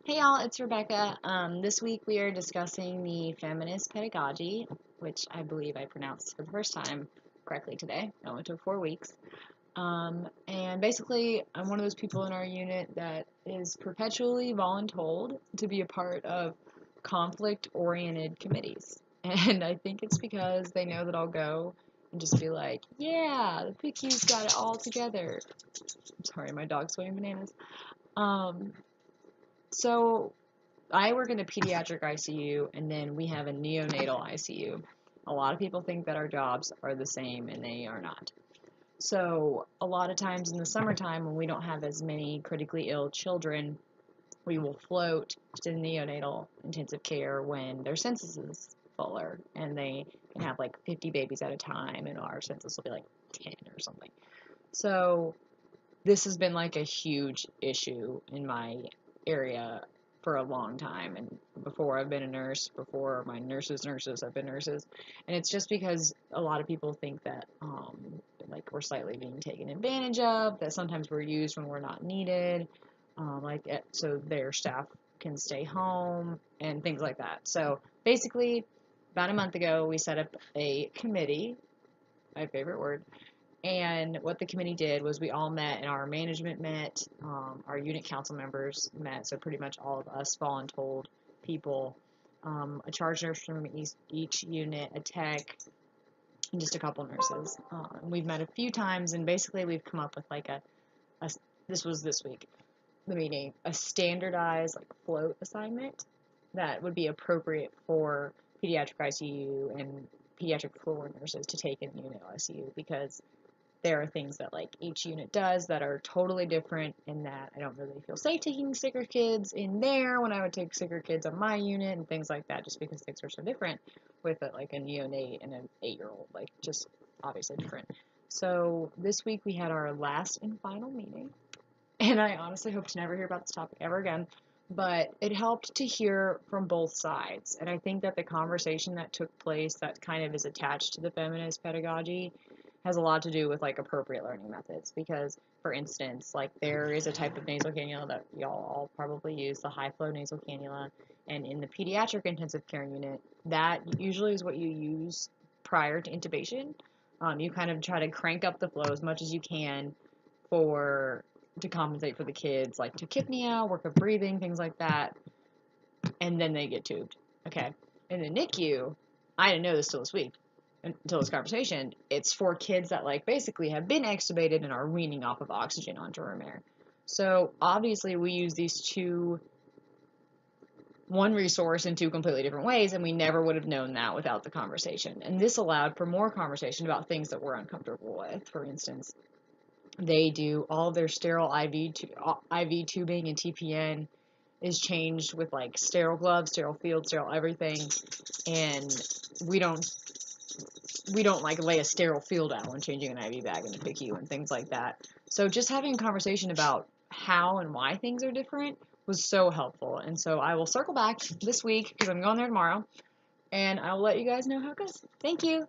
Hey y'all, it's Rebecca. This week we are discussing the feminist pedagogy, which I believe I pronounced for the first time correctly today. It only took 4 weeks. And basically, I'm one of those people in our unit that is perpetually voluntold to be a part of conflict-oriented committees. And I think it's because they know that I'll go and just be like, yeah, the PICU's got it all together. Sorry, my dog's going bananas. Um, so I work in a pediatric ICU, and then we have a neonatal ICU. A lot of people think that our jobs are the same, and they are not. So, a lot of times in the summertime, when we don't have as many critically ill children, we will float to neonatal intensive care when their census is fuller, and they can have like 50 babies at a time, and our census will be like 10 or something. So, this has been like a huge issue in my area for a long time, and before I've been a nurse, before my nurses have been nurses, and it's just because a lot of people think that like we're slightly being taken advantage of, that sometimes we're used when we're not needed, so their staff can stay home and things like that. So basically, about a month ago, we set up a committee, my favorite word. And what the committee did was we all met, and our management met, our unit council members met, so pretty much all of us voluntold people, a charge nurse from each unit, a tech, and just a couple nurses. We've met a few times, and basically we've come up with like a this was this week, the meeting, a standardized like float assignment that would be appropriate for pediatric ICU and pediatric floor nurses to take in the unit ICU, because there are things that like each unit does that are totally different, in that I don't really feel safe taking sicker kids in there when I would take sicker kids on my unit and things like that, just because things are so different with like a neonate and an 8-year-old, like just obviously different. So this week we had our last and final meeting, and I honestly hope to never hear about this topic ever again, but it helped to hear from both sides. And I think that the conversation that took place that kind of is attached to the feminist pedagogy has a lot to do with like appropriate learning methods, because for instance, like there is a type of nasal cannula that y'all all probably use, the high flow nasal cannula, and in the pediatric intensive care unit, that usually is what you use prior to intubation. You kind of try to crank up the flow as much as you can for to compensate for the kids, like tachypnea, work of breathing, things like that, and then they get tubed. Okay. In the NICU, I didn't know this till this week, until this conversation. It's for kids that like basically have been extubated and are weaning off of oxygen onto room air. So obviously we use one resource in two completely different ways, and we never would have known that without the conversation. And this allowed for more conversation about things that we're uncomfortable with. For instance, they do all of their sterile IV tubing, and TPN is changed with like sterile gloves, sterile field, sterile everything, and we don't like lay a sterile field out when changing an IV bag in the PICU and things like that. So just having a conversation about how and why things are different was so helpful. And so I will circle back this week because I'm going there tomorrow, and I'll let you guys know how it goes. Thank you.